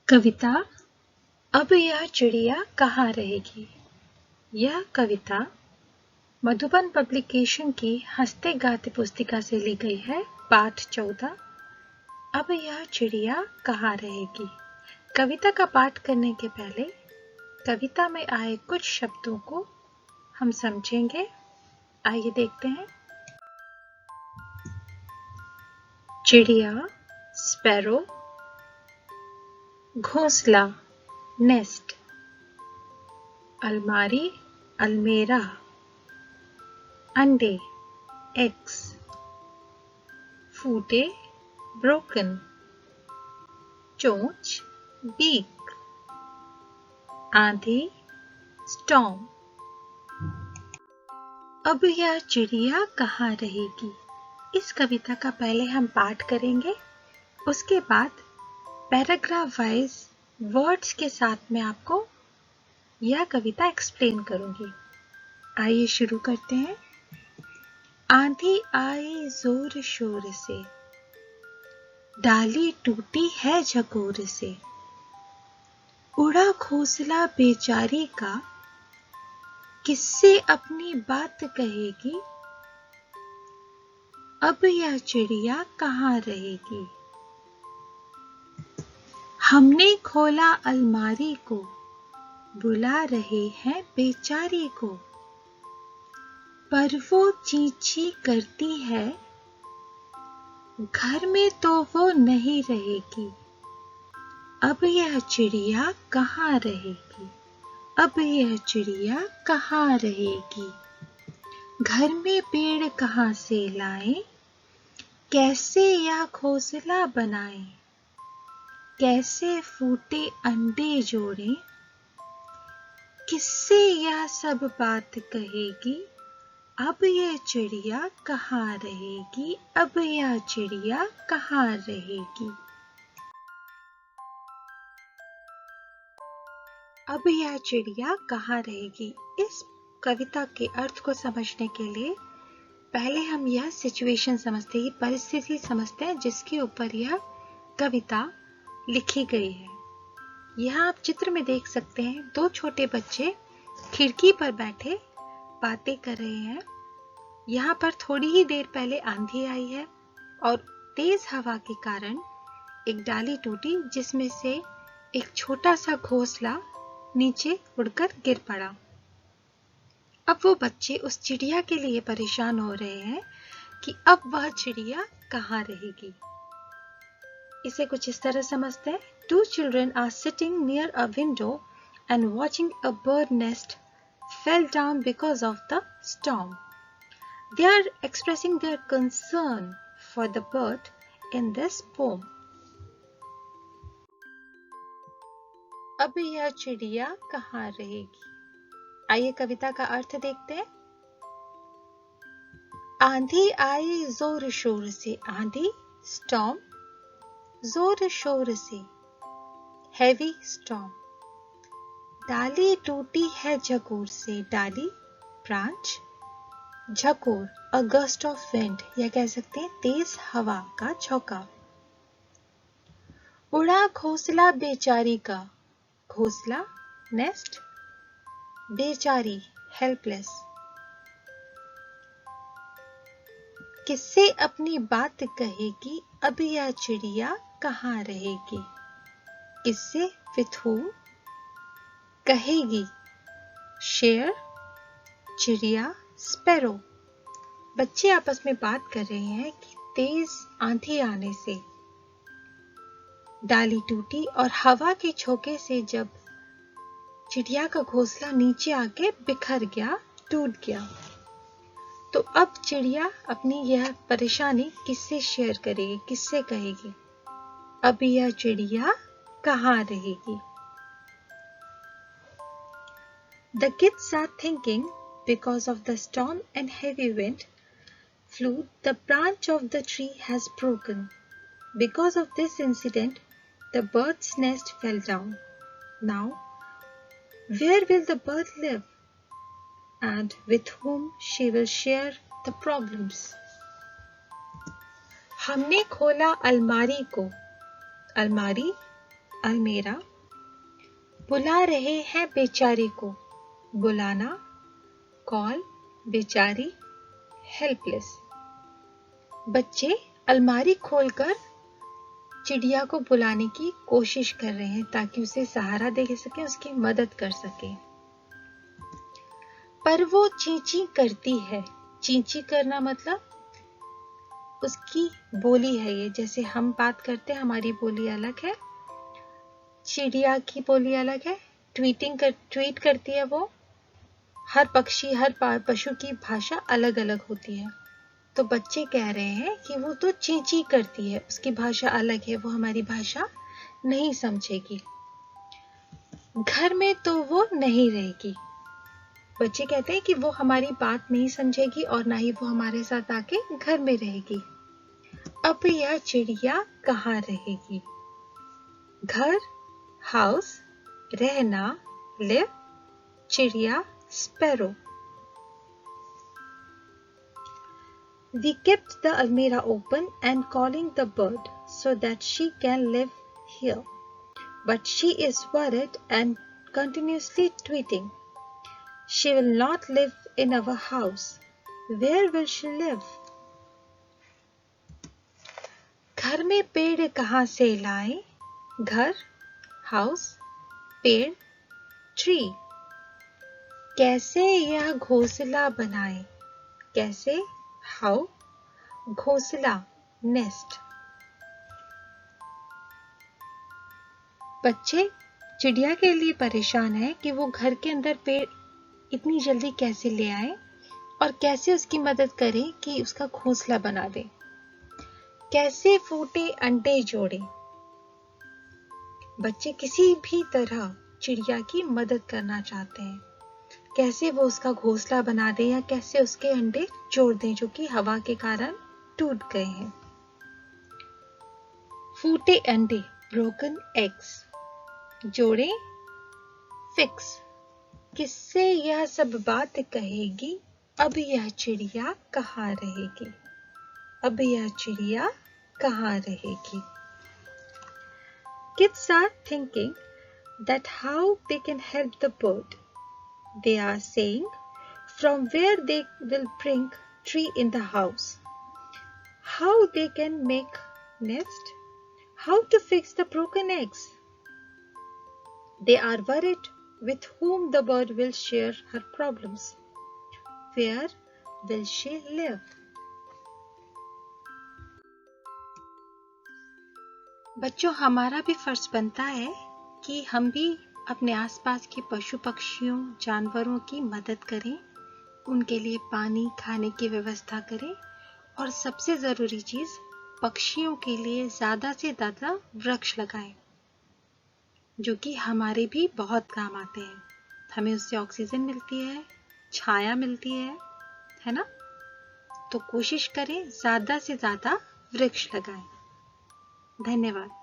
कविता अब यह चिड़िया कहाँ रहेगी। यह कविता मधुबन पब्लिकेशन की हंसते गाते पुस्तिका से ली गई है। पाठ 14। अब यह चिड़िया कहाँ रहेगी। कविता का पाठ करने के पहले कविता में आए कुछ शब्दों को हम समझेंगे। आइए देखते हैं। चिड़िया, स्पैरो, घोंसला, नेस्ट, अलमारी, अलमेरा, अंडे, एग्स, फूटे, ब्रोकन, चोंच, बीक, आंधी, स्टॉर्म। अब यह चिड़िया कहाँ रहेगी। इस कविता का पहले हम पाठ करेंगे, उसके बाद पैराग्राफ वाइज वर्ड्स के साथ में आपको यह कविता एक्सप्लेन करूंगी। आइए शुरू करते हैं। आंधी आई जोर शोर से, डाली टूटी है झकोर से, उड़ा घोंसला बेचारी का, किससे अपनी बात कहेगी। अब यह चिड़िया कहाँ रहेगी। हमने खोला अलमारी को, बुला रहे हैं बेचारी को, पर वो चींची करती है, घर में तो वो नहीं रहेगी। अब यह चिड़िया कहाँ रहेगी। अब यह चिड़िया कहाँ रहेगी। घर में पेड़ कहाँ से लाएं, कैसे यह घोंसला बनाएं, कैसे फूटे अंडे जोड़ें, किससे यह सब बात कहेगी। अब यह चिड़िया कहाँ रहेगी। अब यह चिड़िया कहाँ रहेगी। अब यह चिड़िया कहाँ रहेगी। इस कविता के अर्थ को समझने के लिए पहले हम यह सिचुएशन समझते हैं, परिस्थिति समझते हैं जिसके ऊपर यह कविता लिखी गई है। यहाँ आप चित्र में देख सकते हैं, दो छोटे बच्चे खिड़की पर बैठे बातें कर रहे हैं। यहाँ पर थोड़ी ही देर पहले आंधी आई है और तेज हवा के कारण एक डाली टूटी, जिसमें से एक छोटा सा घोंसला नीचे उड़कर गिर पड़ा। अब वो बच्चे उस चिड़िया के लिए परेशान हो रहे हैं कि अब वह चिड़िया कहाँ रहेगी। इसे कुछ इस तरह समझते हैं। Two children are sitting near a window and watching a bird nest fell down because of the storm. They are expressing their concern for the bird in this poem. अब यह चिड़िया कहाँ रहेगी। आइए कविता का अर्थ देखते हैं। आंधी आई जोर शोर से, आंधी स्टॉर्म, जोर शोर से हेवी स्टॉर्म। डाली टूटी है झकोर से, डाली ब्रांच, झकोर अ गस्ट ऑफ विंड, या कह सकते हैं तेज हवा का झोंका। उड़ा घोंसला बेचारी का, घोंसला नेस्ट, बेचारी हेल्पलेस। किससे अपनी बात कहेगी। अब यह चिड़िया कहाँ रहेगी। किससे विथ हूम, कहेगी शेयर, चिड़िया स्पैरो। बच्चे आपस में बात कर रहे हैं कि तेज आंधी आने से डाली टूटी और हवा के झोंके से जब चिड़िया का घोंसला नीचे आके बिखर गया, टूट गया, तो अब चिड़िया अपनी यह परेशानी किससे शेयर करेगी, किससे कहेगी। अब यह चिड़िया कहाँ रहेगी। The kids are thinking, because of the storm and heavy wind flew, the branch of the tree has broken. Because of this incident, the bird's nest fell down. Now, where will the bird live? And with whom she will share the problems? हमने खोला अलमारी को, अलमारी अलमीरा। बुला रहे हैं बेचारी को, बुलाना, कॉल, बेचारी, हेल्पलेस। बच्चे अलमारी खोलकर चिड़िया को बुलाने की कोशिश कर रहे हैं ताकि उसे सहारा दे सके, उसकी मदद कर सके। पर वो चींची करती है। चींची करना मतलब उसकी बोली है ये, जैसे हम बात करते हैं हमारी बोली अलग है, चिड़िया की बोली अलग है। ट्वीट करती है वो। हर पक्षी हर पशु की भाषा अलग अलग होती है। तो बच्चे कह रहे हैं कि वो तो चींची करती है, उसकी भाषा अलग है, वो हमारी भाषा नहीं समझेगी। घर में तो वो नहीं रहेगी। बच्चे कहते हैं कि वो हमारी बात नहीं समझेगी और ना ही वो हमारे साथ आके घर में रहेगी। अब यह चिड़िया कहाँ रहेगी? घर, हाउस, रहना, लिव, चिड़िया, sparrow. We kept the almirah open and calling the bird so that she can live here. But she is worried and continuously tweeting. She will not live in our house. Where will she live? घर में पेड़ कहाँ से लाएं? घर, house, पेड़, tree. कैसे यह घोंसला बनाए? कैसे? हाउ? घोंसला, नेस्ट। बच्चे चिड़िया के लिए परेशान है कि वो घर के अंदर पेड़ इतनी जल्दी कैसे ले आए और कैसे उसकी मदद करें कि उसका घोंसला बना दे। कैसे फूटे अंडे जोड़े? बच्चे किसी भी तरह चिड़िया की मदद करना चाहते हैं। कैसे वो उसका घोंसला बना दे या कैसे उसके अंडे जोड़ दें जो कि हवा के कारण टूट गए हैं। फूटे अंडे, ब्रोकन एग्स। जोड़े, फिक्स। किससे यह सब बात कहेगी? अब यह चिड़िया कहाँ रहेगी? अब यह चिड़िया कहाँ रहेगी? Kids are thinking that how they can help the bird. They are saying from where they will bring tree in the house, how they can make nest, how to fix the broken eggs. They are worried with whom the bird will share her problems. Where will she live? बच्चों, हमारा भी फर्ज बनता है कि हम भी अपने आसपास के पशु पक्षियों जानवरों की मदद करें, उनके लिए पानी खाने की व्यवस्था करें और सबसे ज़रूरी चीज़ पक्षियों के लिए ज़्यादा से ज़्यादा वृक्ष लगाएं, जो कि हमारे भी बहुत काम आते हैं। हमें उससे ऑक्सीजन मिलती है, छाया मिलती है ना? तो कोशिश करें ज़्यादा से ज़्यादा वृक्ष लगाएं। धन्यवाद।